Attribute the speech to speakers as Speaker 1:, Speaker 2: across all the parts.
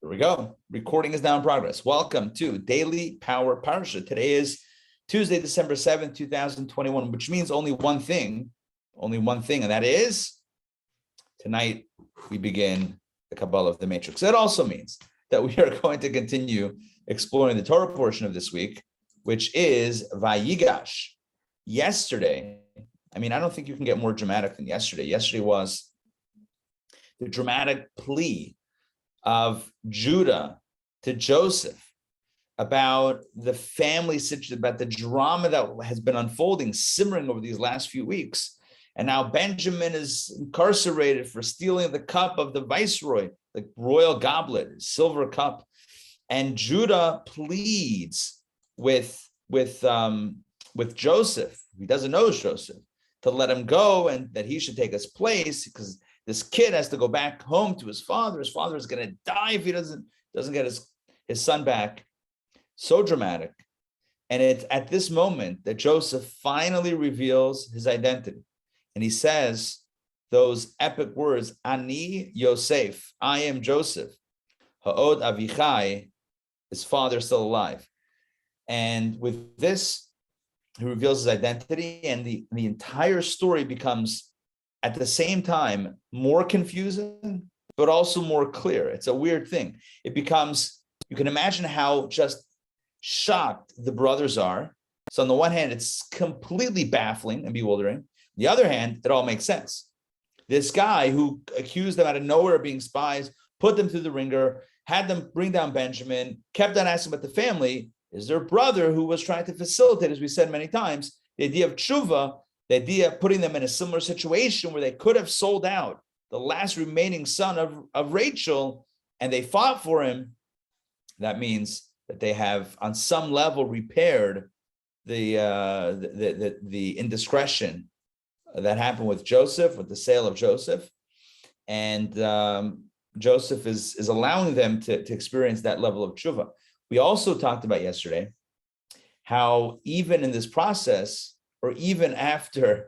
Speaker 1: Here we go. Recording is now in progress. Welcome to Daily Power Parsha. Today is Tuesday, December 7th, 2021, which means only one thing, and that is tonight we begin the Kabbalah of the Matrix. That also means that we are going to continue exploring the Torah portion of this week, which is Vayigash. Yesterday, I don't think you can get more dramatic than yesterday. Yesterday was the dramatic plea of Judah to Joseph about the family situation, about the drama that has been unfolding, simmering over these last few weeks. And now Benjamin is incarcerated for stealing the cup of the viceroy, the royal goblet, silver cup. And Judah pleads with Joseph, he doesn't know Joseph, to let him go and that he should take his place because this kid has to go back home to his father. His father is going to die if he doesn't get his son back. So dramatic. And it's at this moment that Joseph finally reveals his identity. And he says those epic words, Ani Yosef, I am Joseph. Ha'od Avichai, his father is still alive. And with this, he reveals his identity, and the entire story becomes at the same time more confusing, but also more clear. It's a weird thing. It becomes, you can imagine how just shocked the brothers are. So on the one hand, it's completely baffling and bewildering. On the other hand, it all makes sense. This guy who accused them out of nowhere of being spies, put them through the ringer, had them bring down Benjamin, kept on asking about the family, is their brother who was trying to facilitate, as we said many times, the idea of tshuva, the idea of putting them in a similar situation where they could have sold out the last remaining son of Rachel, and they fought for him. That means that they have, on some level, repaired the indiscretion that happened with Joseph, with the sale of Joseph, and Joseph is allowing them to experience that level of tshuva. We also talked about yesterday how even in this process, or even after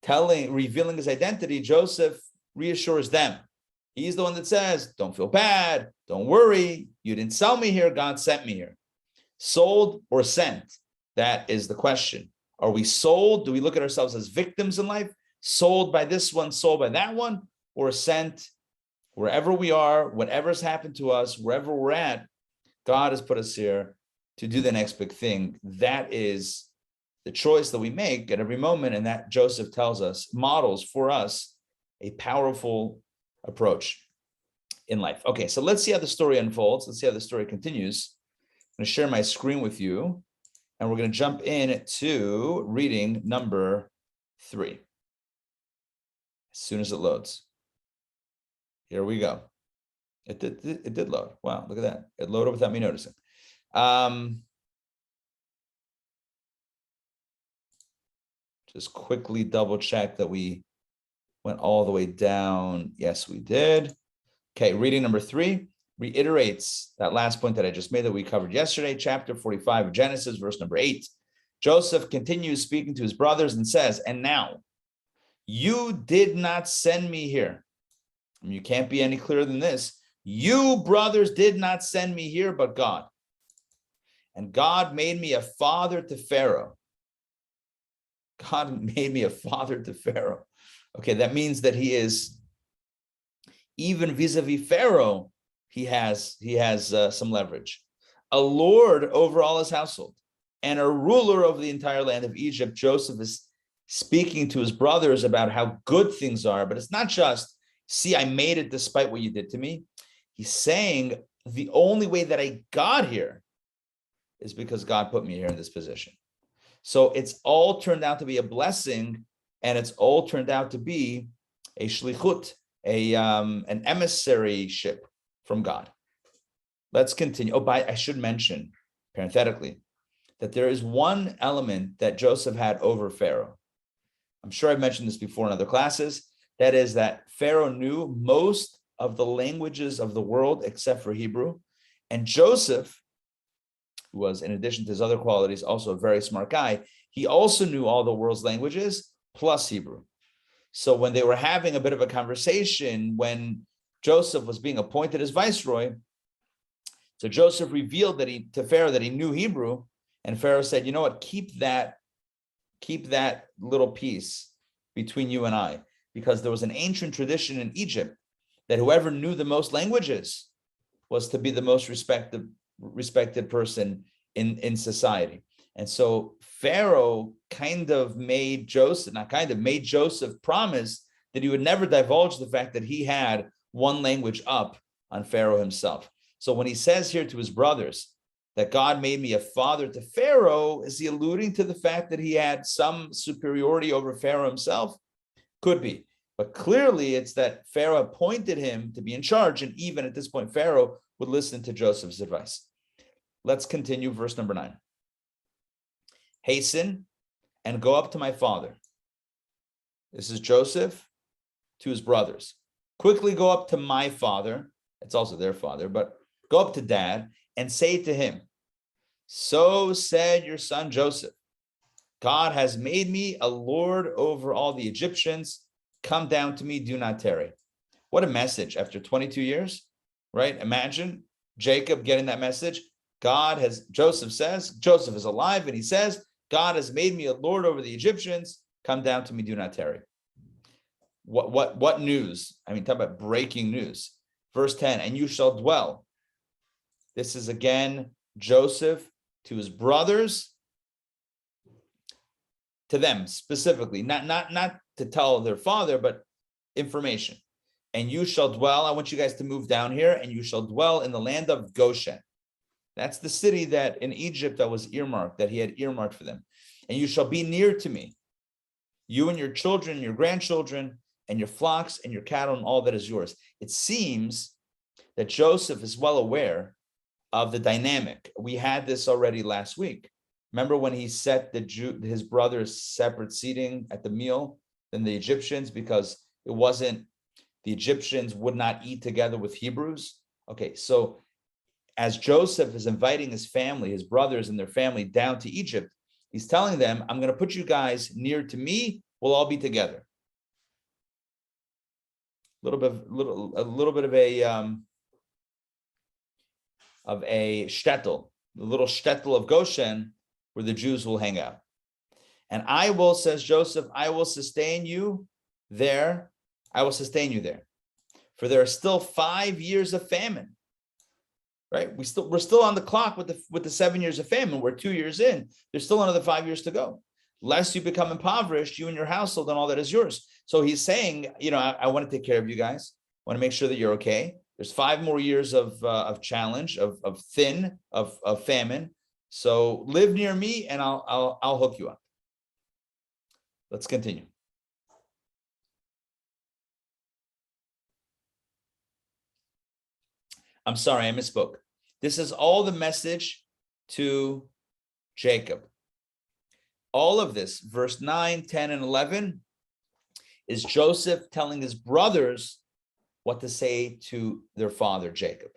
Speaker 1: revealing his identity, Joseph reassures them. He's the one that says, don't feel bad, don't worry, you didn't sell me here, God sent me here. Sold or sent? That is the question. Are we sold? Do we look at ourselves as victims in life? Sold by this one, sold by that one, or sent wherever we are, whatever's happened to us, wherever we're at, God has put us here to do the next big thing. That is the choice that we make at every moment, and that Joseph tells us, models for us a powerful approach in life. Okay, so let's see how the story unfolds. Let's see how the story continues. I'm going to share my screen with you, and we're going to jump in to reading number 3 as soon as it loads. Here we go. It did load. Wow, look at that. It loaded without me noticing. Just quickly double check that we went all the way down. Yes, we did. Okay, reading number 3 reiterates that last point that I just made that we covered yesterday, chapter 45 of Genesis, verse number 8. Joseph continues speaking to his brothers and says, and now, you did not send me here. You can't be any clearer than this. You, brothers, did not send me here, but God. And God made me a father to Pharaoh. God made me a father to Pharaoh. Okay, that means that he is, even vis-a-vis Pharaoh, he has some leverage. A lord over all his household and a ruler over the entire land of Egypt. Joseph is speaking to his brothers about how good things are, but it's not just, see, I made it despite what you did to me. He's saying the only way that I got here is because God put me here in this position. So it's all turned out to be a blessing, and it's all turned out to be a shlichut, an emissaryship from God. Let's continue. Oh, I should mention, parenthetically, that there is one element that Joseph had over Pharaoh. I'm sure I've mentioned this before in other classes. That is that Pharaoh knew most of the languages of the world except for Hebrew. And Joseph, who was, in addition to his other qualities, also a very smart guy, he also knew all the world's languages plus Hebrew. So when they were having a bit of a conversation, when Joseph was being appointed as viceroy, So Joseph revealed to Pharaoh that he knew Hebrew, and Pharaoh said, you know what, keep that little piece between you and I, because there was an ancient tradition in Egypt that whoever knew the most languages was to be the most respected person in society. And so Pharaoh made Joseph promise that he would never divulge the fact that he had one language up on Pharaoh himself. So when he says here to his brothers that God made me a father to Pharaoh, is he alluding to the fact that he had some superiority over Pharaoh himself? Could be. But clearly it's that Pharaoh appointed him to be in charge, and even at this point, Pharaoh would listen to Joseph's advice. Let's continue verse number 9. Hasten and go up to my father. This is Joseph to his brothers. Quickly go up to my father. It's also their father, but go up to dad and say to him, so said your son Joseph, God has made me a lord over all the Egyptians. Come down to me, do not tarry. What a message after 22 years, right? Imagine Jacob getting that message. Joseph is alive, and he says, God has made me a lord over the Egyptians. Come down to me, do not tarry. What news? I mean, talk about breaking news. Verse 10, and you shall dwell. This is again Joseph to his brothers, to them specifically, not to tell their father, but information. And you shall dwell, I want you guys to move down here, and you shall dwell in the land of Goshen. That's the city that in Egypt that was earmarked, that he had earmarked for them. And you shall be near to me, you and your children, and your grandchildren, and your flocks, and your cattle, and all that is yours. It seems that Joseph is well aware of the dynamic. We had this already last week. Remember when he set his brothers separate seating at the meal than the Egyptians, because the Egyptians would not eat together with Hebrews? Okay, so as Joseph is inviting his family, his brothers and their family down to Egypt, he's telling them, I'm going to put you guys near to me. We'll all be together. A little bit of a shtetl, the little shtetl of Goshen, where the Jews will hang out. And I will, says Joseph, I will sustain you there. I will sustain you there. For there are still 5 years of famine. Right? We're still on the clock with the 7 years of famine. We're 2 years in. There's still another 5 years to go. Lest you become impoverished, you and your household and all that is yours. So he's saying, I want to take care of you guys. I want to make sure that you're okay. There's 5 more years of challenge, of famine. So live near me, and I'll hook you up. Let's continue. I'm sorry, I misspoke. This is all the message to Jacob. All of this, verse 9, 10, and 11, is Joseph telling his brothers what to say to their father, Jacob.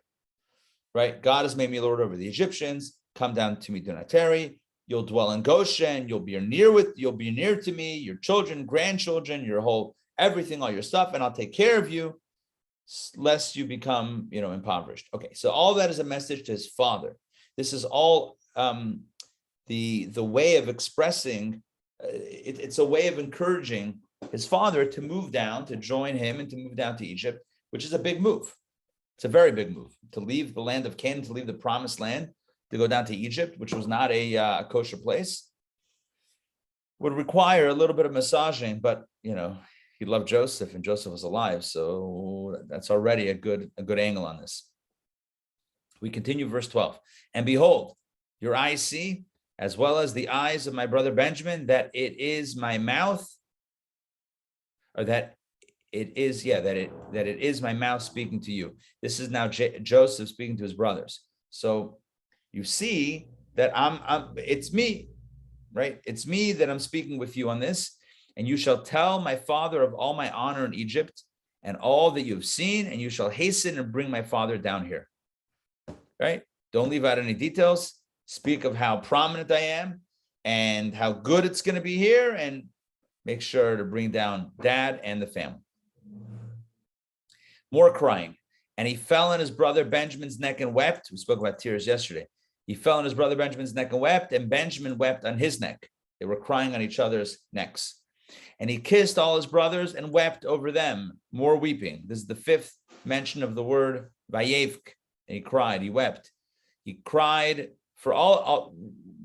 Speaker 1: Right? God has made me lord over the Egyptians. Come down to me, do not tarry. You'll dwell in Goshen. You'll be near to me, your children, grandchildren, everything, all your stuff, and I'll take care of you, lest you become, impoverished. Okay, so all that is a message to his father. This is all the way of expressing. It's a way of encouraging his father to move down, to join him, and to move down to Egypt, which is a big move. It's a very big move to leave the land of Canaan, to leave the promised land, to go down to Egypt, which was not a kosher place. Would require a little bit of massaging, but he loved Joseph, and Joseph was alive, so that's already a good angle on this. We continue verse 12. And behold, your eyes see, as well as the eyes of my brother Benjamin, that it is my mouth, or that it is my mouth speaking to you. This is now Joseph speaking to his brothers. So you see that it's me, right? It's me that I'm speaking with you on this. And you shall tell my father of all my honor in Egypt and all that you have seen, and you shall hasten and bring my father down here. Right? Don't leave out any details. Speak of how prominent I am and how good it's going to be here, and make sure to bring down dad and the family. More crying. And he fell on his brother Benjamin's neck and wept. We spoke about tears yesterday. He fell on his brother Benjamin's neck and wept, and Benjamin wept on his neck. They were crying on each other's necks. And he kissed all his brothers and wept over them, more weeping. This is the fifth mention of the word Vayigash. And he cried, he wept. He cried for all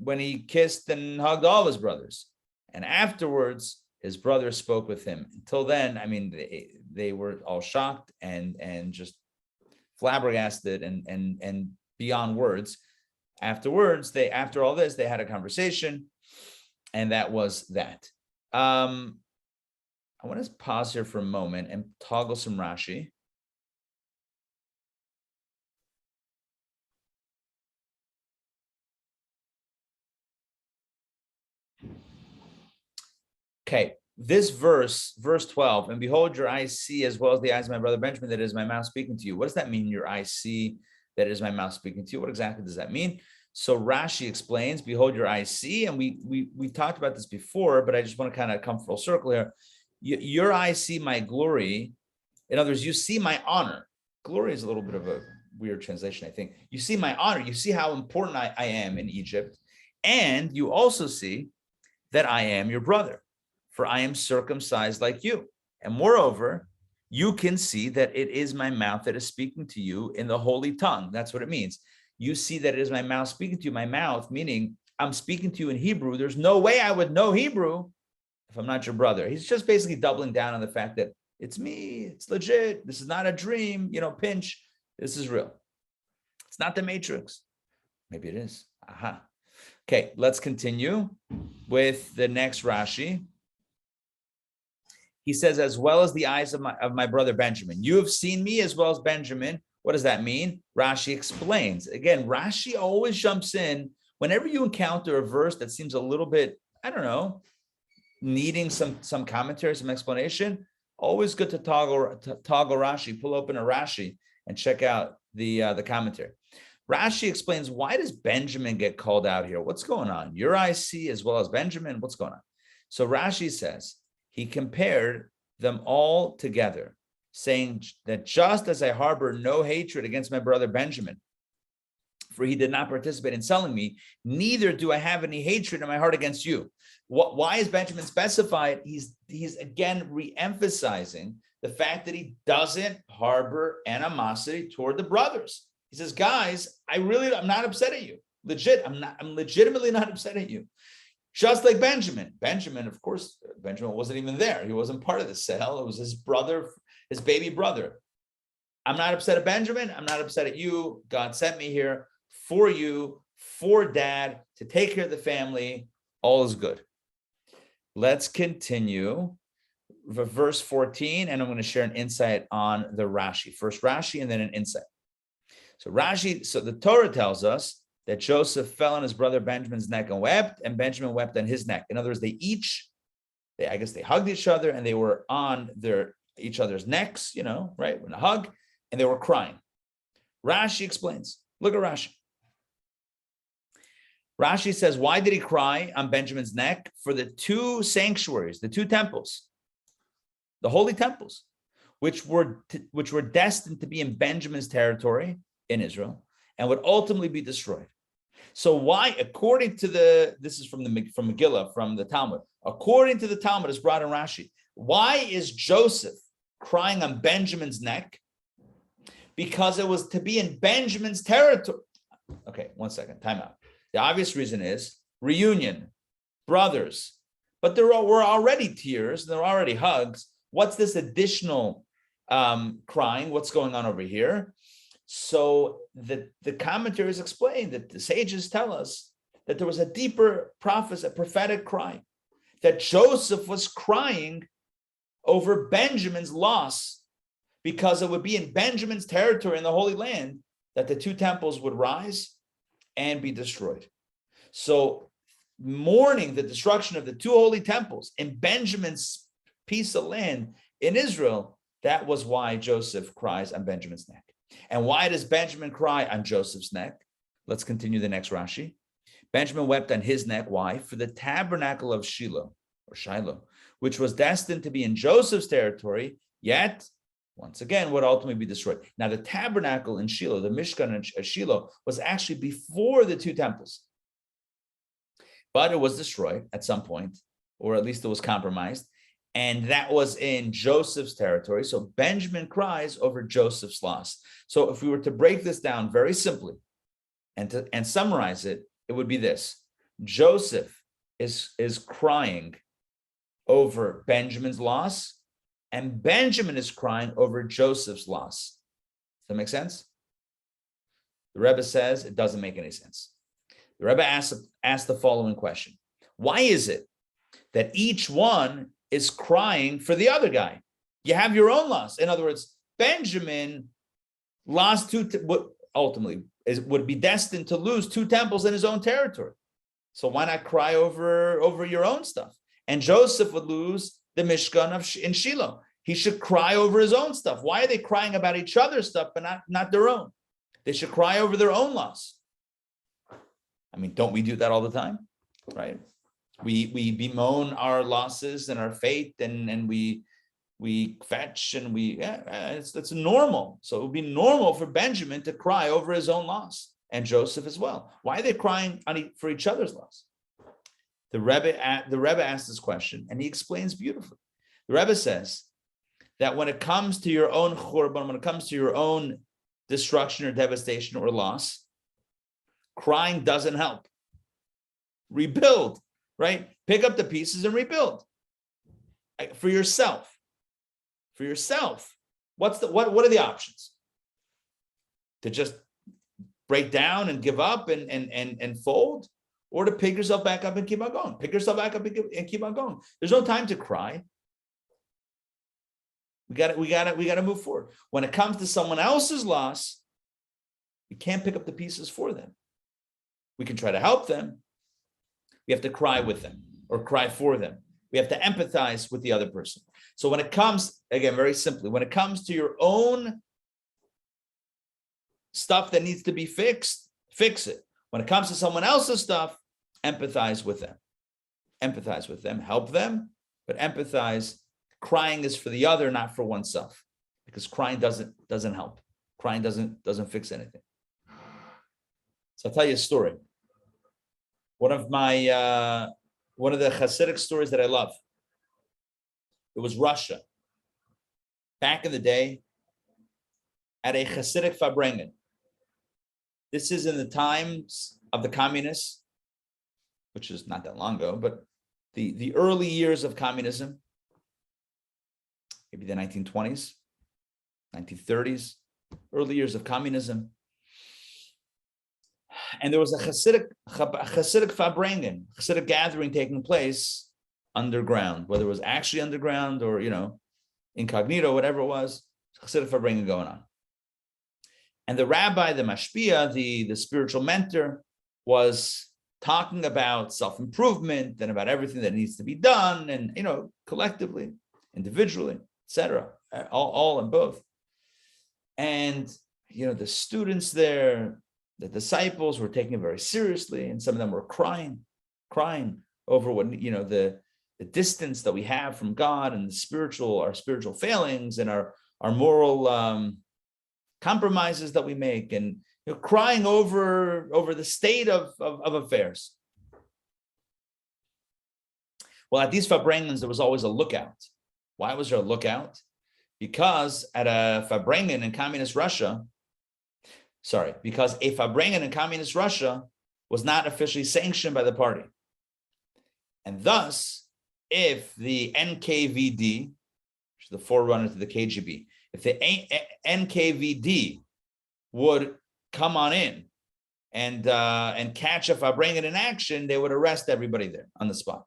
Speaker 1: when he kissed and hugged all his brothers. And afterwards, his brothers spoke with him. Until then, I mean, they were all shocked and just flabbergasted and beyond words. Afterwards, after all this, they had a conversation, and that was that. I want to pause here for a moment and toggle some Rashi. Okay, this verse 12, and behold, your eyes see as well as the eyes of my brother Benjamin, that is my mouth speaking to you. What does that mean, your eyes see, that is my mouth speaking to you? What exactly does that mean? So Rashi explains, behold, your eyes see, and we talked about this before, but I just want to kind of come full circle here. Your eyes see my glory. In other words, you see my honor. Glory is a little bit of a weird translation, I think. You see my honor. You see how important I am in Egypt. And you also see that I am your brother, for I am circumcised like you. And moreover, you can see that it is my mouth that is speaking to you in the holy tongue. That's what it means. You see that it is my mouth speaking to you. My mouth, meaning I'm speaking to you in Hebrew. There's no way I would know Hebrew if I'm not your brother. He's just basically doubling down on the fact that it's me, it's legit. This is not a dream, pinch. This is real. It's not the Matrix. Maybe it is. Aha. Okay, let's continue with the next Rashi. He says, as well as the eyes of my brother Benjamin. You have seen me as well as Benjamin. What does that mean? Rashi explains. Again, Rashi always jumps in whenever you encounter a verse that seems a little bit, I don't know, needing some commentary, some explanation. Always good to toggle Rashi, pull open a Rashi and check out the commentary. Rashi explains, why does Benjamin get called out here? What's going on? Your eyes see as well as Benjamin. What's going on? So Rashi says, he compared them all together, saying that just as I harbor no hatred against my brother Benjamin, for he did not participate in selling me, neither do I have any hatred in my heart against you. Why is Benjamin specified? He's again re-emphasizing the fact that he doesn't harbor animosity toward the brothers. He says, guys, I'm not upset at you. I'm legitimately not upset at you. Just like Benjamin. Benjamin, of course, Benjamin wasn't even there. He wasn't part of the sale. It was his brother, his baby brother. I'm not upset at Benjamin. I'm not upset at you. God sent me here for you, for dad, to take care of the family. All is good. Let's continue. Verse 14, and I'm going to share an insight on the Rashi. First Rashi and then an insight. So the Torah tells us that Joseph fell on his brother Benjamin's neck and wept, and Benjamin wept on his neck. In other words, they hugged each other, and they were on each other's necks, right, in a hug, and they were crying. Rashi explains. Look at Rashi. Rashi says, why did he cry on Benjamin's neck? For the two sanctuaries, the two temples, the holy temples, which were destined to be in Benjamin's territory in Israel and would ultimately be destroyed. So why, according to this is from Megillah, from the Talmud, according to the Talmud, is brought in Rashi, why is Joseph crying on Benjamin's neck? Because it was to be in Benjamin's territory. Okay, 1 second, time out. The obvious reason is reunion, brothers, but there were already tears, there were already hugs. What's this additional crying? What's going on over here? So the commentaries explain that the sages tell us that there was a deeper prophecy, a prophetic cry, that Joseph was crying over Benjamin's loss, because it would be in Benjamin's territory in the Holy Land that the two temples would rise and be destroyed. So mourning the destruction of the two holy temples in Benjamin's piece of land in Israel, that was why Joseph cries on Benjamin's neck. And why does Benjamin cry on Joseph's neck? Let's continue the next Rashi. Benjamin wept on his neck. Why? For the tabernacle of Shiloh, which was destined to be in Joseph's territory, yet once again, would ultimately be destroyed. Now, the tabernacle in Shiloh, the Mishkan in Shiloh, was actually before the two temples. But it was destroyed at some point, or at least it was compromised. And that was in Joseph's territory. So Benjamin cries over Joseph's loss. So if we were to break this down very simply and summarize it, it would be this. Joseph is crying over Benjamin's loss, and Benjamin is crying over Joseph's loss. Does that make sense? The Rebbe says it doesn't make any sense. The Rebbe asked the following question. Why is it that each one is crying for the other guy? You have your own loss. In other words, Benjamin lost ultimately would be destined to lose two temples in his own territory. So why not cry over your own stuff? And Joseph would lose the Mishkan in Shiloh. He should cry over his own stuff. Why are they crying about each other's stuff, but not their own? They should cry over their own loss. I mean, don't we do that all the time, right? We bemoan our losses and our fate, and we fetch, and it's normal. So it would be normal for Benjamin to cry over his own loss, and Joseph as well. Why are they crying for each other's loss? The Rebbe asked this question, and he explains beautifully. The Rebbe says that when it comes to your own churban, when it comes to your own destruction or devastation or loss, crying doesn't help. Rebuild, right? Pick up the pieces and rebuild. For yourself. For yourself. What are the options? To just break down and give up and fold, or to pick yourself back up and keep on going. Pick yourself back up and keep on going. There's no time to cry. We got to move forward. When it comes to someone else's loss, we can't pick up the pieces for them. We can try to help them. We have to cry with them or cry for them. We have to empathize with the other person. So when it comes, again, very simply, when it comes to your own stuff that needs to be fixed, fix it. When it comes to someone else's stuff, empathize with them. Empathize with them, help them, but empathize. Crying is for the other, not for oneself, because crying doesn't help. Crying doesn't fix anything. So I'll tell you a story. One of the Hasidic stories that I love. It was Russia. Back in the day, at a Hasidic Farbrengen. This is in the times of the communists, which is not that long ago, but the early years of communism, maybe the 1920s, 1930s, early years of communism. And there was a Hasidic Farbrengen, Hasidic gathering taking place underground, whether it was actually underground or, incognito, whatever it was, Hasidic Farbrengen going on. And the rabbi, the mashpia, the spiritual mentor, was talking about self-improvement and about everything that needs to be done, and, collectively, individually, etc., all in both. And, the students there, the disciples were taking it very seriously, and some of them were crying over what, the distance that we have from God, and our spiritual failings, and our moral compromises that we make, and crying over the state of affairs. Well, at these Farbrengens, there was always a lookout. Why was there a lookout? Because at a Farbrengen in communist Russia, because a Farbrengen in communist Russia was not officially sanctioned by the party. And thus, if the NKVD, which is the forerunner to the KGB, if the NKVD would come on in and catch a Farbrengen in action, they would arrest everybody there on the spot.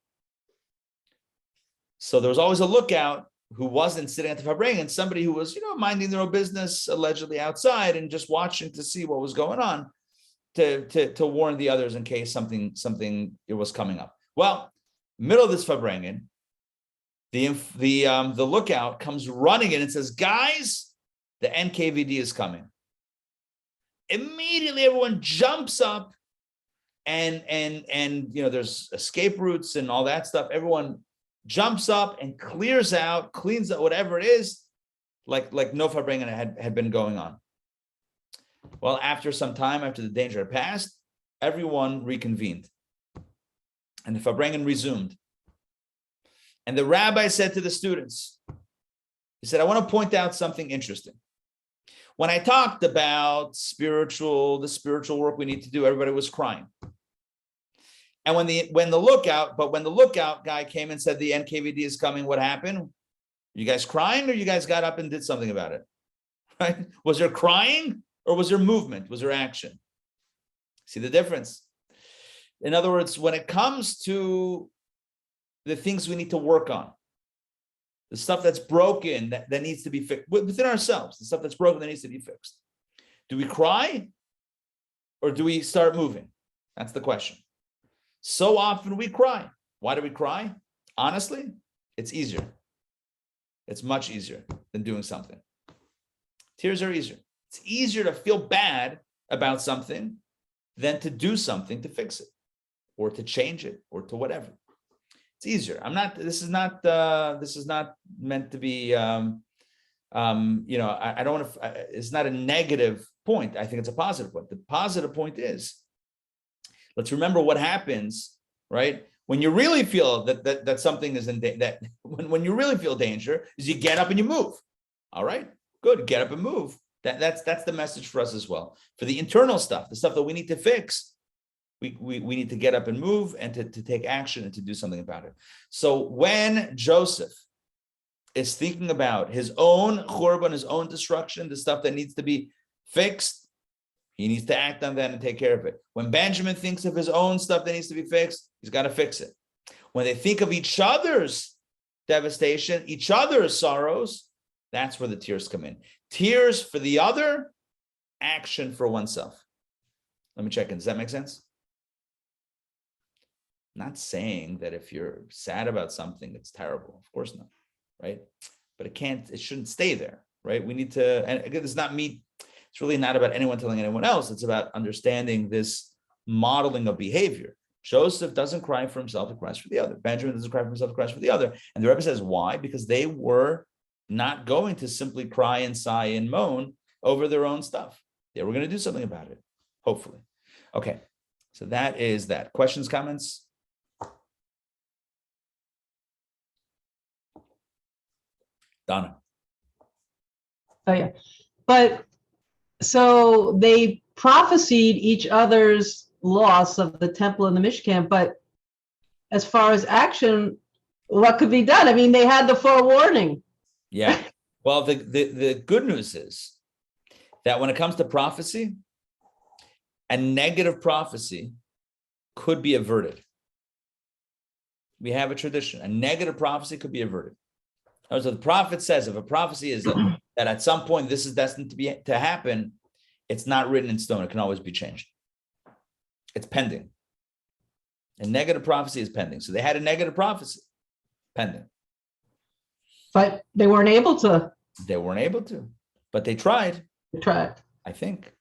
Speaker 1: So there was always a lookout who wasn't sitting at the Farbrengen, somebody who was, minding their own business, allegedly outside, and just watching to see what was going on, to warn the others in case something it was coming up. Well, middle of this Farbrengen, the lookout comes running in and says, "Guys, the NKVD is coming." Immediately, everyone jumps up, and there's escape routes and all that stuff. Everyone jumps up and cleans up whatever it is, like no farbrengen had been going on. Well, after some time, after the danger had passed, everyone reconvened. And the farbrengen resumed. And the rabbi said to the students, he said, I want to point out something interesting. When I talked about the spiritual work we need to do, everybody was crying. And when the lookout guy came and said the NKVD is coming, what happened? You guys crying, or you guys got up and did something about it? Right? Was there crying, or was there movement? Was there action? See the difference? In other words, when it comes to the things we need to work on, the stuff that's broken that needs to be fixed within ourselves, the stuff that's broken that needs to be fixed, do we cry, or do we start moving? That's the question. So often we cry. Why do we cry? Honestly, it's easier. It's much easier than doing something. Tears are easier. It's easier to feel bad about something than to do something to fix it, or to change it, or to whatever. It's easier. This is not meant to be, I don't want to, it's not a negative point. I think it's a positive point. The positive point is, let's remember what happens, right? When you really feel that something is when you really feel danger, is you get up and you move. All right, good. Get up and move. That's the message for us as well. For the internal stuff, the stuff that we need to fix, we need to get up and move, and to take action and to do something about it. So when Joseph is thinking about his own churban, his own destruction, the stuff that needs to be fixed, he needs to act on that and take care of it. When Benjamin thinks of his own stuff that needs to be fixed, he's got to fix it. When they think of each other's devastation, each other's sorrows, that's where the tears come in. Tears for the other, action for oneself. Let me check in. Does that make sense? I'm not saying that if you're sad about something, it's terrible. Of course not, right? But it shouldn't stay there, right? We need to, and again, it's not me. It's really not about anyone telling anyone else. It's about understanding this modeling of behavior. Joseph doesn't cry for himself, he cries for the other. Benjamin doesn't cry for himself, he cries for the other. And the Rebbe says, why? Because they were not going to simply cry and sigh and moan over their own stuff. They were going to do something about it, hopefully. Okay, so that is that. Questions, comments? Donna.
Speaker 2: Oh, yeah. But so they prophesied each other's loss of the temple and the Mishkan, but as far as action, what could be done? I mean, they had the forewarning.
Speaker 1: Yeah. Well, the good news is that when it comes to prophecy, a negative prophecy could be averted. We have a tradition. A negative prophecy could be averted. So the prophet says, if a prophecy is that at some point this is destined to happen, it's not written in stone. It can always be changed. It's pending. A negative prophecy is pending. So they had a negative prophecy pending.
Speaker 2: But they weren't able to.
Speaker 1: They weren't able to, but they tried.
Speaker 2: They tried.
Speaker 1: I think.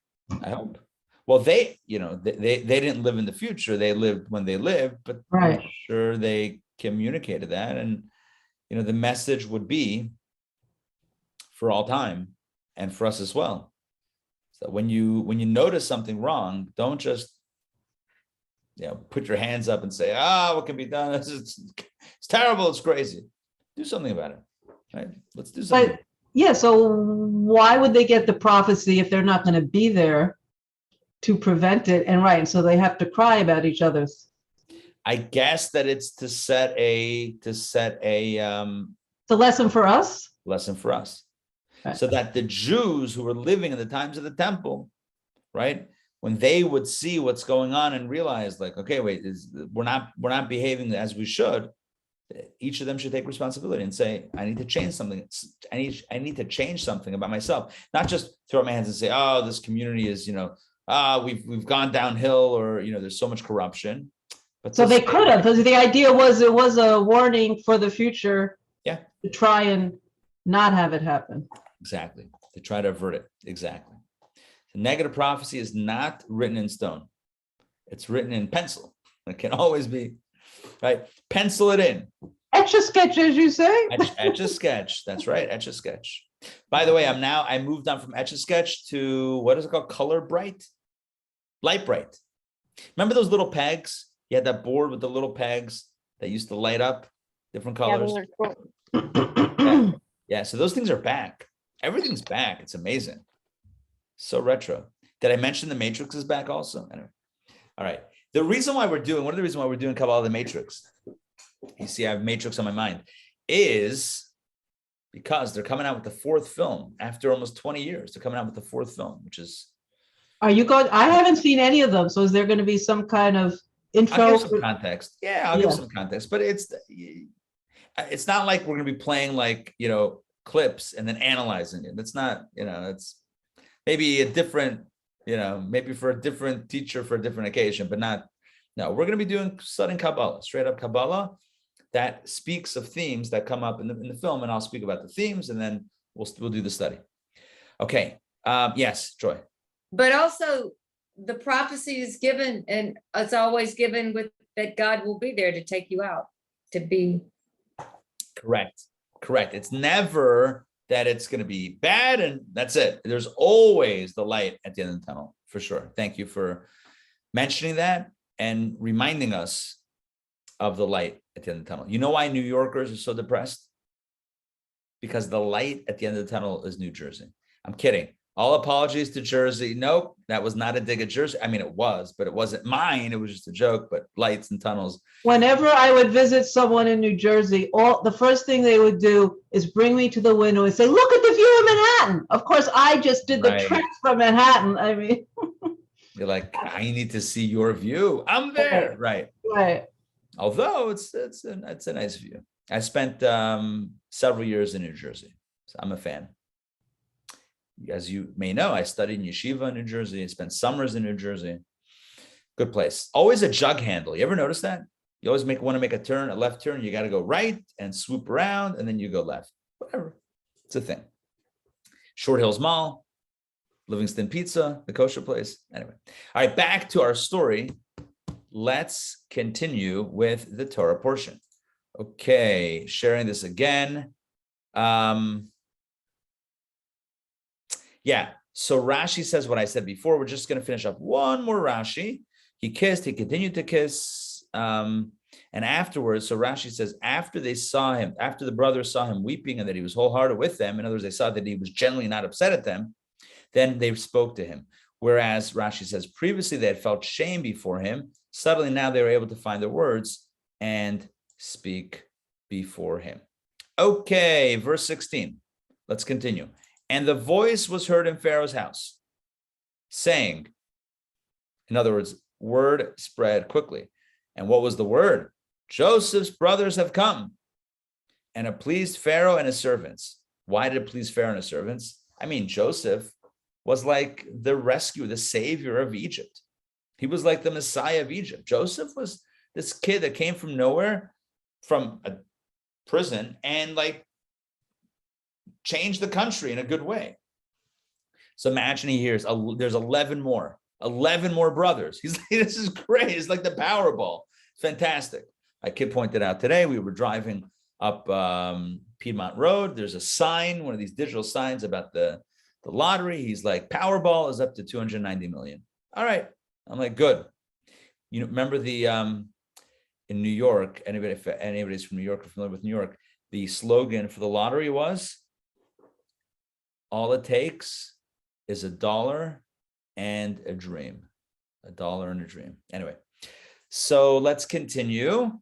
Speaker 1: I hope. Well, they didn't live in the future. They lived when they lived, but
Speaker 2: right.
Speaker 1: I'm sure they communicated that. And the message would be for all time and for us as well. So when you notice something wrong, don't just put your hands up and say, what can be done? It's terrible, it's crazy. Do something about it. Right? Let's do something.
Speaker 2: But yeah, so why would they get the prophecy if they're not going to be there to prevent it? And right, so they have to cry about each other's.
Speaker 1: I guess that it's to set a it's
Speaker 2: a lesson for us.
Speaker 1: Lesson for us.
Speaker 2: Right.
Speaker 1: So that the Jews who were living in the times of the temple, right, when they would see what's going on and realize, like, okay, wait, we're not behaving as we should. Each of them should take responsibility and say, I need to change something. I need to change something about myself. Not just throw up my hands and say, oh, this community is, we've gone downhill, or there's so much corruption. But
Speaker 2: so they could have, because the idea was it was a warning for the future.
Speaker 1: Yeah.
Speaker 2: To try and not have it happen.
Speaker 1: Exactly. To try to avert it. Exactly. The negative prophecy is not written in stone. It's written in pencil. It can always be, right? Pencil it in.
Speaker 2: Etch a sketch, as you say.
Speaker 1: Etch a sketch. That's right. Etch a sketch. By the way, I moved on from Etch-a-Sketch to, what is it called? Color Bright? Light Bright. Remember those little pegs? You had that board with the little pegs that used to light up different colors. Yeah, so those things are back. Everything's back. It's amazing. So retro. Did I mention the Matrix is back also? Anyway. All right. One of the reasons why we're doing Kabbalah the Matrix, you see, I have Matrix on my mind, is because they're coming out with the fourth film after almost 20 years. They're coming out with the fourth film, which is.
Speaker 2: Are you going? I haven't seen any of them. So is there going to be some kind of intro?
Speaker 1: I'll give some context. Yeah, I'll give some context, but it's not like we're going to be playing like, clips and then analyzing it. That's not, it's maybe a different, maybe for a different teacher for a different occasion, but no, we're going to be studying Kabbalah, straight up Kabbalah that speaks of themes that come up in the film, and I'll speak about the themes, and then we'll do the study. Okay. Yes, Joy.
Speaker 3: But also the prophecy is given, and it's always given with that God will be there to take you out, to be.
Speaker 1: Correct. It's never that it's going to be bad and that's it. There's always the light at the end of the tunnel, for sure. Thank you for mentioning that and reminding us of the light at the end of the tunnel. You know why New Yorkers are so depressed? Because the light at the end of the tunnel is New Jersey. I'm kidding. All apologies to Jersey. Nope, that was not a dig at Jersey. I mean, it was, but it wasn't mine. It was just a joke, but lights and tunnels.
Speaker 2: Whenever I would visit someone in New Jersey, the first thing they would do is bring me to the window and say, look at the view of Manhattan. Of course, I just did the trek from Manhattan. I mean.
Speaker 1: You're like, I need to see your view. I'm there. Right. Although it's a nice view. I spent several years in New Jersey, so I'm a fan. As you may know, I studied in yeshiva in New Jersey. I spent summers in New Jersey. Good place. Always a jug handle. You ever notice that? You always want to make a left turn. You got to go right and swoop around, and then you go left. Whatever. It's a thing. Short Hills Mall, Livingston Pizza, the kosher place. Anyway. All right, back to our story. Let's continue with the Torah portion. Okay, sharing this again. Yeah, so Rashi says what I said before. We're just going to finish up one more Rashi. He continued to kiss. And afterwards, so Rashi says, after the brothers saw him weeping and that he was wholehearted with them, in other words, they saw that he was generally not upset at them, then they spoke to him. Whereas Rashi says previously they had felt shame before him. Suddenly now they were able to find their words and speak before him. Okay, verse 16. Let's continue. And the voice was heard in Pharaoh's house, saying, in other words, word spread quickly. And what was the word? Joseph's brothers have come. And it pleased Pharaoh and his servants. Why did it please Pharaoh and his servants? I mean, Joseph was like the rescuer, the savior of Egypt. He was like the Messiah of Egypt. Joseph was this kid that came from nowhere, from a prison, and like changed the country in a good way. So imagine he hears there's 11 more brothers. He's like, this is great. It's like the Powerball. It's fantastic. My kid pointed out today, we were driving up Piedmont Road. There's a sign, one of these digital signs about the lottery. He's like, Powerball is up to 290 million. All right. I'm like, good. Remember the in New York, anybody's from New York or familiar with New York, the slogan for the lottery was, all it takes is $1 and a dream. $1 and a dream. Anyway, so let's continue.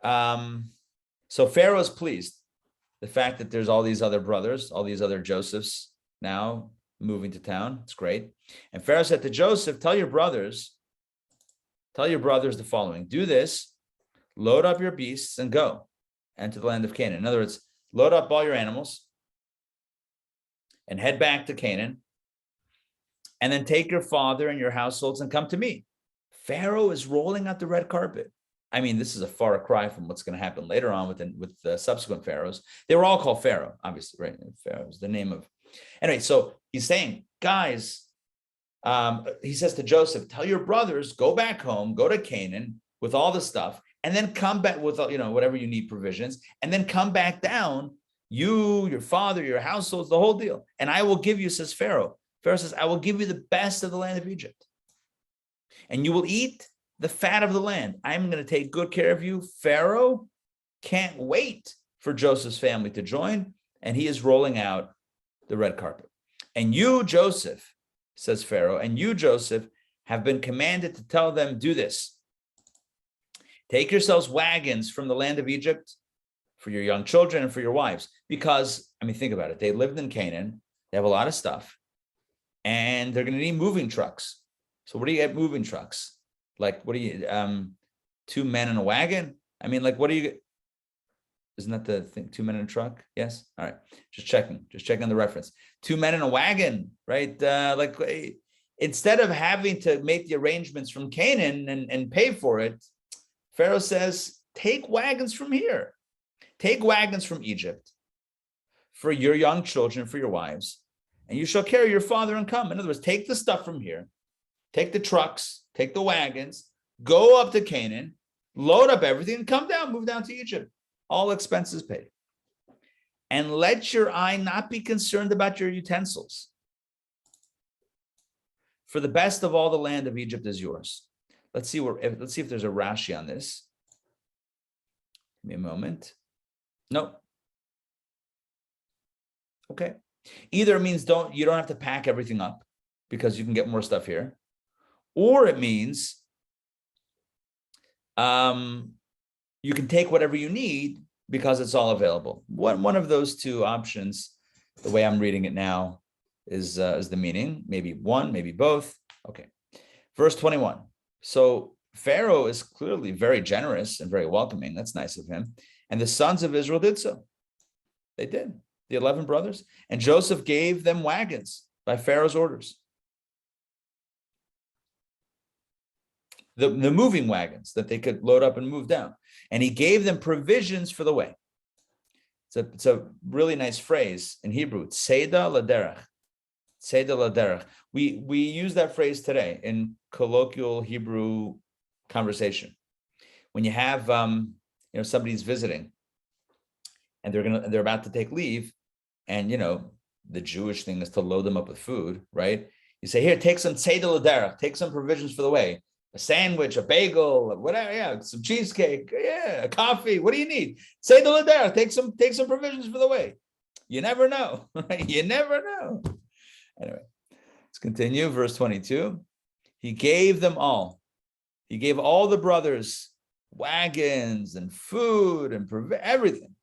Speaker 1: So Pharaoh's pleased. The fact that there's all these other brothers, all these other Josephs now moving to town. It's great. And Pharaoh said to Joseph, tell your brothers the following. Do this, load up your beasts and go into the land of Canaan. In other words, load up all your animals and head back to Canaan, and then take your father and your households and come to me. Pharaoh is rolling out the red carpet. I mean, this is a far cry from what's going to happen later on with the subsequent pharaohs. They were all called Pharaoh, obviously, right? Pharaoh is the name of. Anyway, so he's saying, guys, he says to Joseph, tell your brothers, go back home, go to Canaan with all the stuff, and then come back with, whatever you need provisions, and then come back down. You, your father, your households, the whole deal. And I will give you, says Pharaoh. Pharaoh says, I will give you the best of the land of Egypt. And you will eat the fat of the land. I'm going to take good care of you. Pharaoh can't wait for Joseph's family to join. And he is rolling out the red carpet. And you, Joseph, says Pharaoh, and you, Joseph, have been commanded to tell them, do this. Take yourselves wagons from the land of Egypt for your young children and for your wives. Because, I mean, think about it. They lived in Canaan. They have a lot of stuff. And they're going to need moving trucks. So what do you get moving trucks? Like, what do you, 2 men in a wagon? I mean, like, what do you get? Isn't that the thing? 2 men in a truck? Yes. All right. Just checking the reference. 2 men in a wagon, right? Instead of having to make the arrangements from Canaan and pay for it, Pharaoh says, take wagons from here. Take wagons from Egypt for your young children, for your wives, and you shall carry your father and come. In other words, take the stuff from here, take the trucks, take the wagons, go up to Canaan, load up everything, and come down, move down to Egypt. All expenses paid. And let your eye not be concerned about your utensils. For the best of all the land of Egypt is yours. Let's see if there's a Rashi on this. Give me a moment. Nope. Okay. Either it means you don't have to pack everything up because you can get more stuff here. Or it means you can take whatever you need because it's all available. One of those two options, the way I'm reading it now, is the meaning. Maybe one, maybe both. Okay. Verse 21. So Pharaoh is clearly very generous and very welcoming. That's nice of him. And the sons of Israel did so. They did. The 11 brothers. And Joseph gave them wagons by Pharaoh's orders. The moving wagons that they could load up and move down. And he gave them provisions for the way. It's a really nice phrase in Hebrew. Tzeda laderech. Tzeda laderech. We use that phrase today in colloquial Hebrew conversation. When you have somebody's visiting and they're about to take leave, and the Jewish thing is to load them up with food, right? You say, here, take some tzeda laderech, take some provisions for the way. A sandwich, a bagel, whatever, yeah, some cheesecake, yeah, a coffee. What do you need? Tzeda laderech, take some provisions for the way. You never know, right? You never know. Anyway, let's continue. Verse 22. He gave them all. He gave all the brothers wagons and food and everything.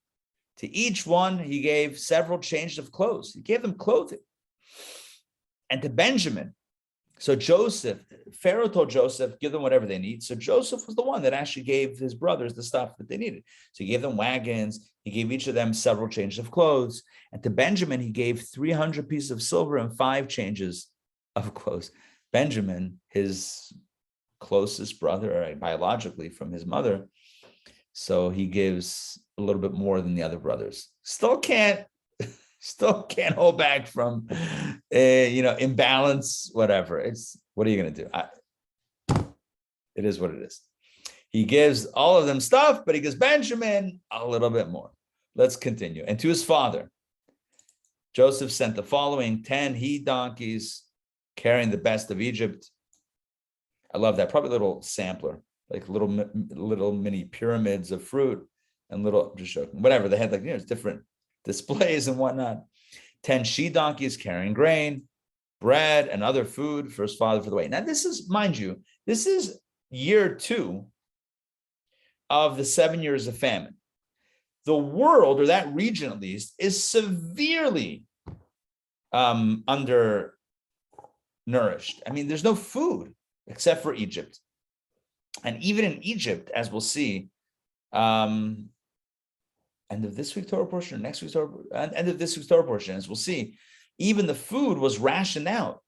Speaker 1: To each one, he gave several changes of clothes. He gave them clothing. And to Benjamin, so Pharaoh told Joseph, give them whatever they need. So Joseph was the one that actually gave his brothers the stuff that they needed. So he gave them wagons. He gave each of them several changes of clothes. And to Benjamin, he gave 300 pieces of silver and 5 changes of clothes. Benjamin, his closest brother, biologically from his mother. So he gives a little bit more than the other brothers. Still can't hold back from, imbalance, whatever. What are you going to do? It is what it is. He gives all of them stuff, but he gives Benjamin a little bit more. Let's continue. And to his father, Joseph sent the following 10 he-donkeys carrying the best of Egypt. I love that. Probably a little sampler, like little mini pyramids of fruit and just joking, whatever. They had different displays and whatnot. 10 she-donkeys carrying grain, bread, and other food for his father for the way. Now, this is, mind you, this is year 2 of the 7 years of famine. The world, or that region at least, is severely undernourished. I mean, there's no food except for Egypt. And even in Egypt, as we'll see, end of this week's Torah portion, or next week's Torah, end of this week's Torah portion, as we'll see, even the food was rationed out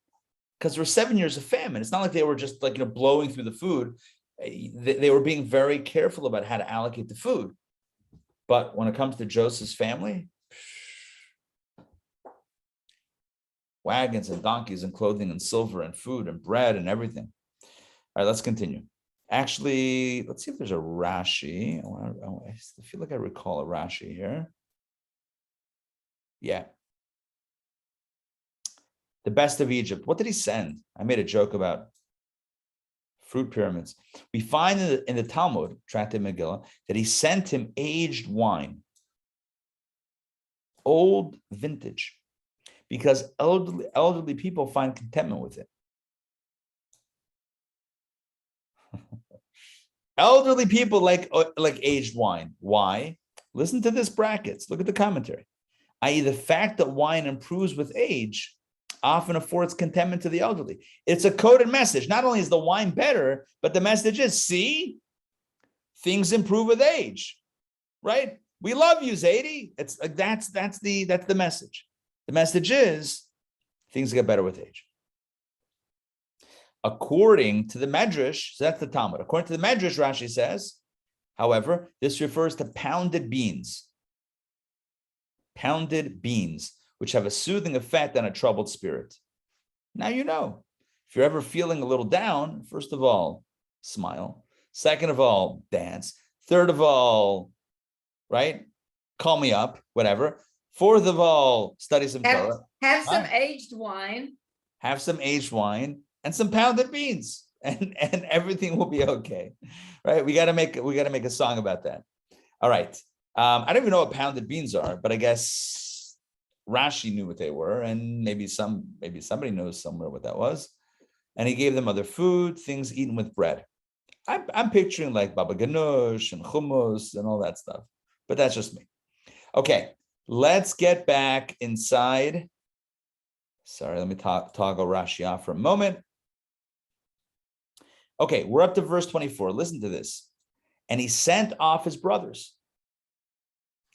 Speaker 1: because there were 7 years of famine. It's not like they were just blowing through the food. They were being very careful about how to allocate the food. But when it comes to Joseph's family, wagons and donkeys and clothing and silver and food and bread and everything. All right, let's continue. Actually, let's see if there's a Rashi. I feel like I recall a Rashi here. Yeah. The best of Egypt. What did he send? I made a joke about fruit pyramids. We find in the Talmud, Tractate Megillah, that he sent him aged wine, old vintage, because elderly people find contentment with it. Elderly people like aged wine. Why? Listen to this brackets. Look at the commentary. I.e., the fact that wine improves with age often affords contentment to the elderly. It's a coded message. Not only is the wine better, but the message is, see, things improve with age, right? We love you, Zadie. It's like that's the message. The message is things get better with age. According to the Medrash, so that's the Talmud. According to the Medrash, Rashi says, however, this refers to pounded beans. Pounded beans, which have a soothing effect on a troubled spirit. Now you know. If you're ever feeling a little down, first of all, smile. Second of all, dance. Third of all, right? Call me up, whatever. Fourth of all, study some Torah.
Speaker 3: Have some aged wine.
Speaker 1: Have some aged wine and some pounded beans, and everything will be okay, right? We got to make a song about that. All right. I don't even know what pounded beans are, but I guess Rashi knew what they were, and maybe somebody knows somewhere what that was. And he gave them other food, things eaten with bread. I'm picturing like baba ganoush and hummus and all that stuff, but that's just me. Okay, let's get back inside. Sorry, let me toggle Rashi off for a moment. Okay, we're up to verse 24. Listen to this. And he sent off his brothers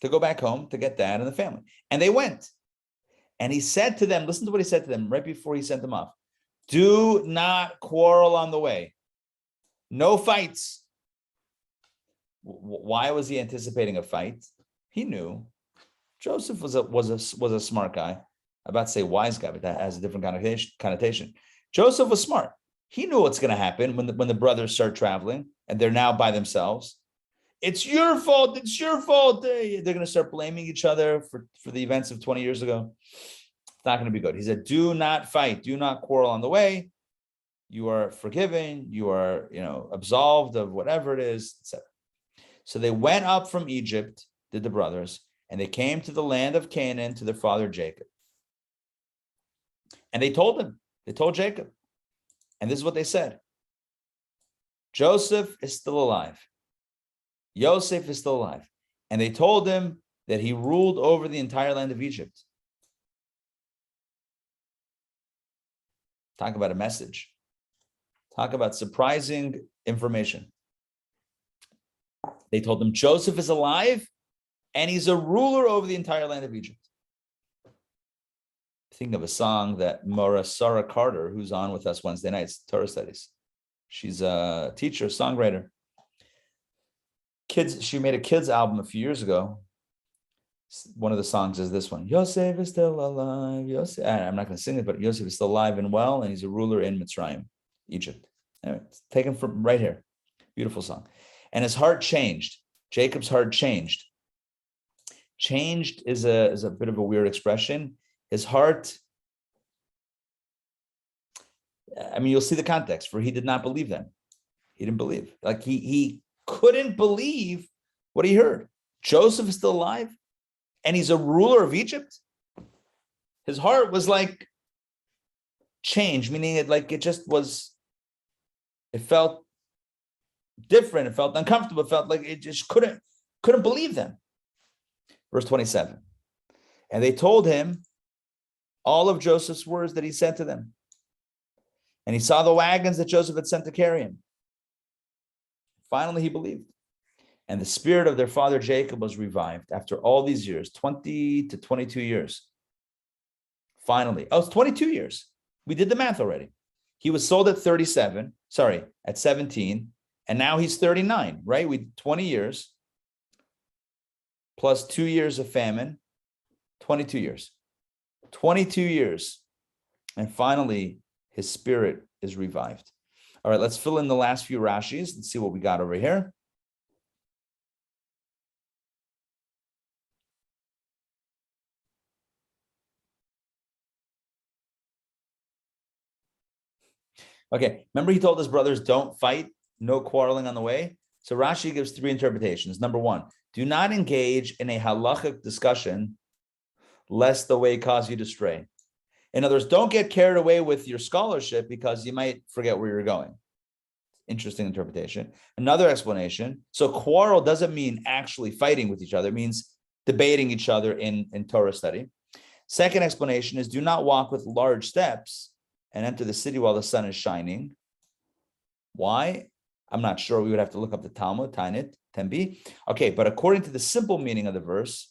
Speaker 1: to go back home to get dad and the family. And they went. And he said to them, listen to what he said to them right before he sent them off. Do not quarrel on the way. No fights. Why was he anticipating a fight? He knew. Joseph was a smart guy. I'm about to say wise guy, but that has a different connotation. Joseph was smart. He knew what's going to happen when the brothers start traveling and they're now by themselves. It's your fault. It's your fault. They're going to start blaming each other for the events of 20 years ago. It's not going to be good. He said, do not fight. Do not quarrel on the way. You are forgiven. You are, absolved of whatever it is, etc. So they went up from Egypt, did the brothers, and they came to the land of Canaan to their father Jacob. And they told Jacob, and this is what they said. Joseph is still alive. Yosef is still alive. And they told him that he ruled over the entire land of Egypt. Talk about a message. Talk about surprising information. They told him Joseph is alive and he's a ruler over the entire land of Egypt. Think of a song that Mora Sarah Carter, who's on with us Wednesday nights, Torah studies. She's a teacher, songwriter. She made a kids album a few years ago. One of the songs is this one. Yosef is still alive. Yosef. I'm not going to sing it, but Yosef is still alive and well, and he's a ruler in Mitzrayim, Egypt. Anyway, it's taken from right here. Beautiful song. And his heart changed. Jacob's heart changed. Changed is a bit of a weird expression. His heart, you'll see the context, for he did not believe them. He didn't believe. Like he couldn't believe what he heard. Joseph is still alive and he's a ruler of Egypt. His heart was like changed, meaning it felt different. It felt uncomfortable. It felt like it just couldn't believe them. Verse 27. And they told him all of Joseph's words that he said to them. And he saw the wagons that Joseph had sent to carry him. Finally, he believed. And the spirit of their father Jacob was revived after all these years, 20 to 22 years. Finally, it's 22 years. We did the math already. He was sold at 17, and now he's 39, right? 20 years plus 2 years of famine, 22 years. 22 years. And finally, his spirit is revived. All right, let's fill in the last few Rashis. Let's see what we got over here. Okay, remember he told his brothers, don't fight, no quarreling on the way. So Rashi gives three interpretations. Number one, do not engage in a halachic discussion lest the way cause you to stray. In other words, don't get carried away with your scholarship because you might forget where you're going. Interesting interpretation. Another explanation. So quarrel doesn't mean actually fighting with each other. It means debating each other in Torah study. Second explanation is do not walk with large steps and enter the city while the sun is shining. Why? I'm not sure. We would have to look up the Talmud, Tainit, Tembi. Okay, but according to the simple meaning of the verse,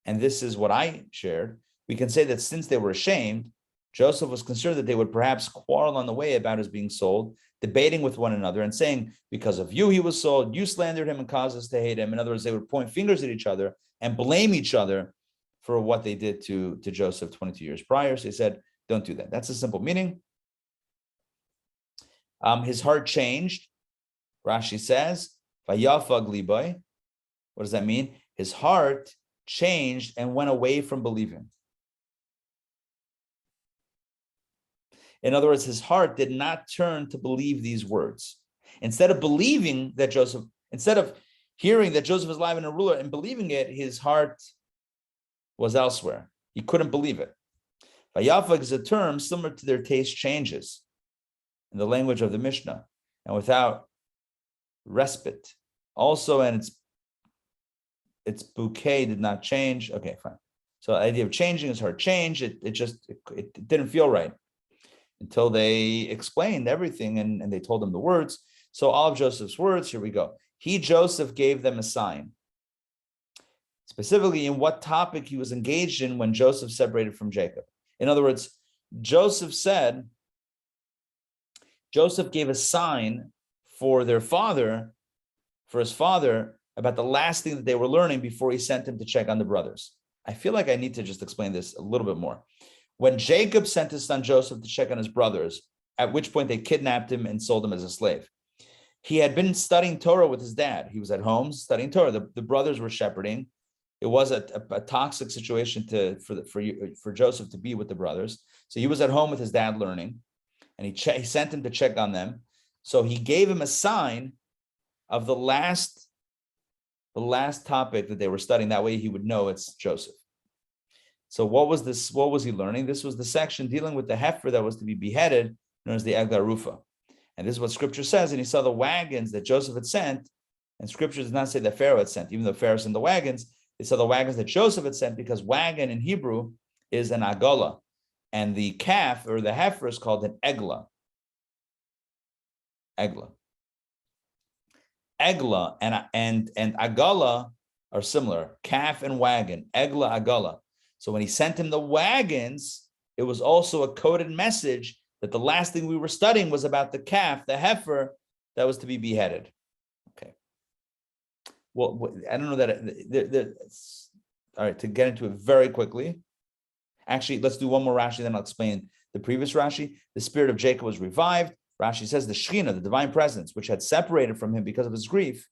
Speaker 1: and this is what I shared, we can say that since they were ashamed, Joseph was concerned that they would perhaps quarrel on the way about his being sold, debating with one another and saying, because of you he was sold, you slandered him and caused us to hate him. In other words, they would point fingers at each other and blame each other for what they did to Joseph 22 years prior. So he said, don't do that. That's a simple meaning. His heart changed. Rashi says, Vayafag liboy. What does that mean? His heart changed and went away from believing. In other words, his heart did not turn to believe these words. Instead of believing that Joseph, instead of hearing that Joseph is alive and a ruler and believing it, his heart was elsewhere. He couldn't believe it. Vayafag is a term similar to their taste changes in the language of the Mishnah and without respite. Also, and its bouquet did not change. Okay, fine. So the idea of changing his heart changed. It didn't feel right until they explained everything and they told him the words. So all of Joseph's words, here we go. He, Joseph, gave them a sign. Specifically in what topic he was engaged in when Joseph separated from Jacob. In other words, Joseph gave a sign for their father, for his father, about the last thing that they were learning before he sent him to check on the brothers. I feel like I need to just explain this a little bit more. When Jacob sent his son Joseph to check on his brothers, at which point they kidnapped him and sold him as a slave, he had been studying Torah with his dad. He was at home studying Torah. The brothers were shepherding. It was a toxic situation for Joseph to be with the brothers. So he was at home with his dad learning, and he sent him to check on them. So he gave him a sign of the last topic that they were studying. That way he would know it's Joseph. So what was this? What was he learning? This was the section dealing with the heifer that was to be beheaded, known as the Eglah Rufa. And this is what Scripture says. And he saw the wagons that Joseph had sent, and Scripture does not say that Pharaoh had sent, even though Pharaoh sent the wagons. They saw the wagons that Joseph had sent, because wagon in Hebrew is an agola, and the calf or the heifer is called an eglah. Eglah and agala are similar. Calf and wagon, eglah, agala. So when he sent him the wagons, it was also a coded message that the last thing we were studying was about the calf, the heifer that was to be beheaded. Okay. Well, I don't know that. All right, to get into it very quickly. Actually, let's do one more Rashi, then I'll explain the previous Rashi. The spirit of Jacob was revived. Rashi says the Shekhinah, the divine presence, which had separated from him because of his grief,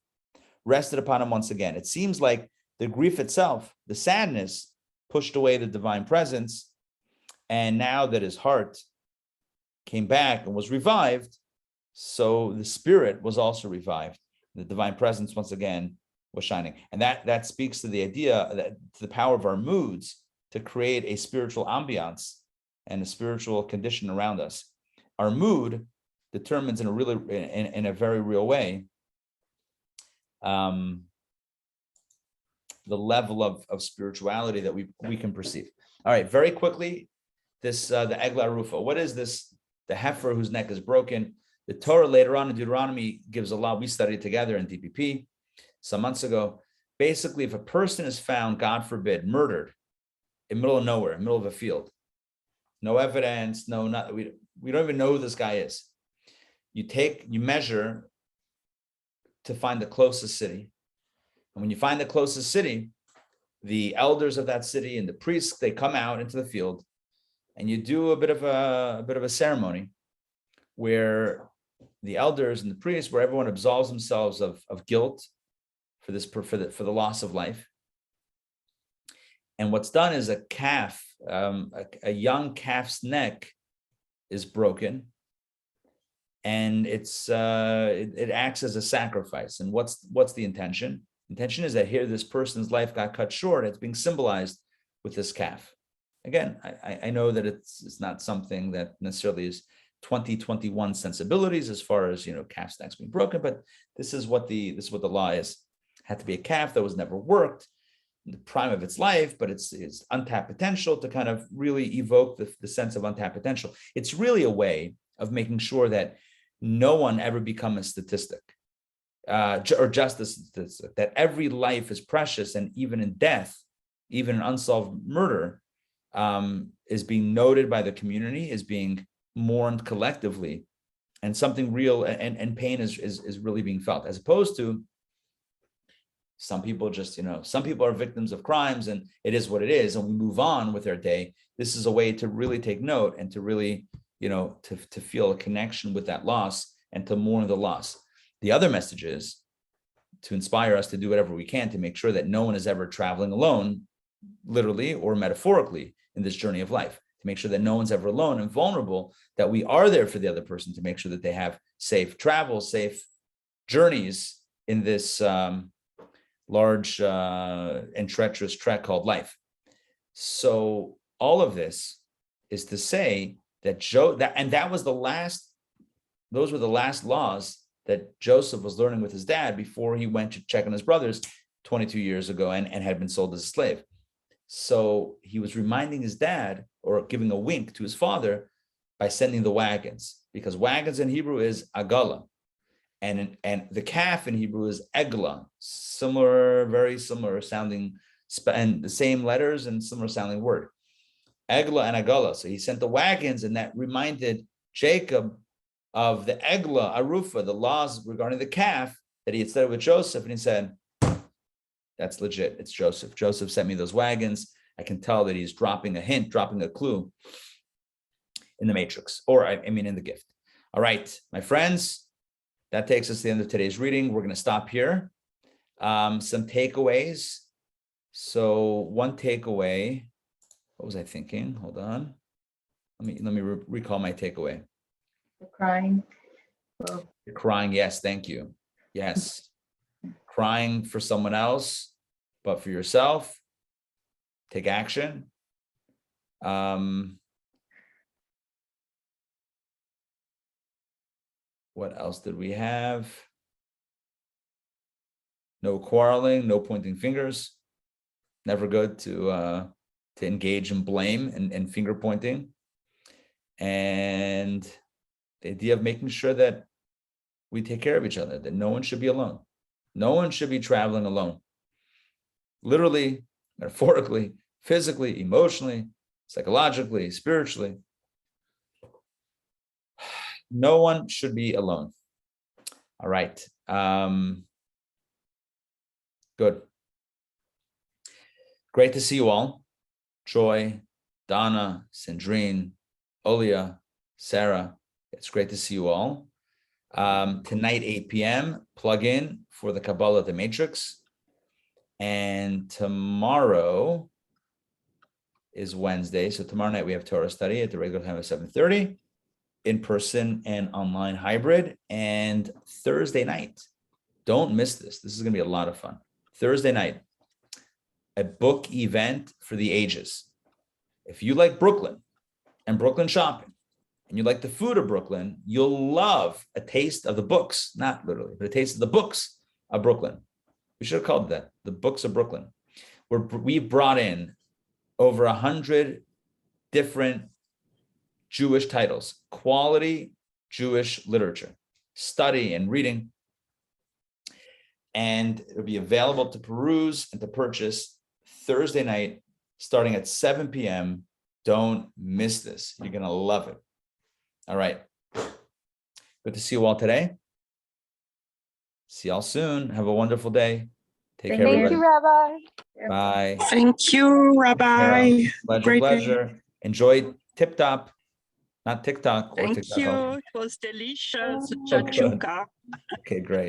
Speaker 1: rested upon him once again. It seems like the grief itself, the sadness, pushed away the divine presence. And now that his heart came back and was revived, so the spirit was also revived. The divine presence once again was shining. And that speaks to the idea, that to the power of our moods to create a spiritual ambiance and a spiritual condition around us. Our mood determines in a very real way the level of spirituality that we can perceive. All right, very quickly, this the Eglah Rufa. What is this? The heifer whose neck is broken. The Torah later on in Deuteronomy gives a law. We studied together in DPP some months ago. Basically, if a person is found, God forbid, murdered in the middle of nowhere, in the middle of a field, no evidence, we don't even know who this guy is. You measure to find the closest city. And when you find the closest city, the elders of that city and the priests, they come out into the field, and you do a bit of a ceremony where the elders and the priests, where everyone absolves themselves of guilt for the loss of life. And what's done is a calf, a young calf's neck is broken, and it acts as a sacrifice. And what's the intention? Intention is that here this person's life got cut short. It's being symbolized with this calf. Again, I know that it's not something that necessarily is 2021 sensibilities as far as calf stacks being broken, but this is what the law is. It had to be a calf that was never worked in the prime of its life, but it's untapped potential to kind of really evoke the sense of untapped potential. It's really a way of making sure that no one ever become a statistic, or just a statistic, that every life is precious, and even in death, even an unsolved murder, is being noted by the community, is being mourned collectively, and something real and pain is really being felt, as opposed to some people just, some people are victims of crimes and it is what it is, and we move on with their day. This is a way to really take note and to really, to feel a connection with that loss and to mourn the loss. The other message is to inspire us to do whatever we can to make sure that no one is ever traveling alone, literally or metaphorically, in this journey of life, to make sure that no one's ever alone and vulnerable, that we are there for the other person to make sure that they have safe travel, safe journeys in this large and treacherous trek called life. So all of this is to say that those were the last laws that Joseph was learning with his dad before he went to check on his brothers 22 years ago and had been sold as a slave. So he was reminding his dad, or giving a wink to his father, by sending the wagons, because wagons in Hebrew is agala, and the calf in Hebrew is egla, similar, very similar sounding, and the same letters and similar sounding word, egla and agala. So he sent the wagons, and that reminded Jacob of the egla arufa, the laws regarding the calf that he had studied with Joseph, and he said, that's legit. It's Joseph. Joseph sent me those wagons. I can tell that he's dropping a hint, dropping a clue in the matrix, or I mean in the gift. All right, my friends, that takes us to the end of today's reading. We're going to stop here. Some takeaways. So one takeaway, what was I thinking? Hold on. Let me recall my takeaway.
Speaker 3: You're crying. Well,
Speaker 1: You're crying. Yes, thank you. Yes. Crying for someone else, but for yourself, take action. What else did we have? No quarreling, no pointing fingers. Never good to engage in blame and finger pointing. And the idea of making sure that we take care of each other, that no one should be alone. No one should be traveling alone. Literally, metaphorically, physically, emotionally, psychologically, spiritually. No one should be alone. All right. Good. Great to see you all. Joy, Donna, Sandrine, Olia, Sarah. It's great to see you all. Tonight, 8 p.m., plug in for the Kabbalah, the Matrix. And tomorrow is Wednesday. So tomorrow night we have Torah study at the regular time of 7:30, in person and online hybrid. And Thursday night, don't miss this. This is going to be a lot of fun. Thursday night, a book event for the ages. If you like Brooklyn and Brooklyn shopping, and you like the food of Brooklyn, you'll love a taste of the books, not literally, but a taste of the books of Brooklyn. We should have called it that, the books of Brooklyn, where we brought in over 100 different Jewish titles, quality Jewish literature, study and reading. And it'll be available to peruse and to purchase Thursday night, starting at 7 p.m. Don't miss this. You're going to love it. All right. Good to see you all today. See y'all soon. Have a wonderful day. Take care, everybody.
Speaker 4: Thank you, Rabbi.
Speaker 1: Bye.
Speaker 5: Thank you, Rabbi.
Speaker 1: Pleasure,
Speaker 5: Great day.
Speaker 1: pleasure. Enjoy Tip Top, not TikTok or
Speaker 5: Thank
Speaker 1: TikTok.
Speaker 5: you. It was delicious.
Speaker 1: So good.
Speaker 5: Shakshuka.
Speaker 1: Okay, great.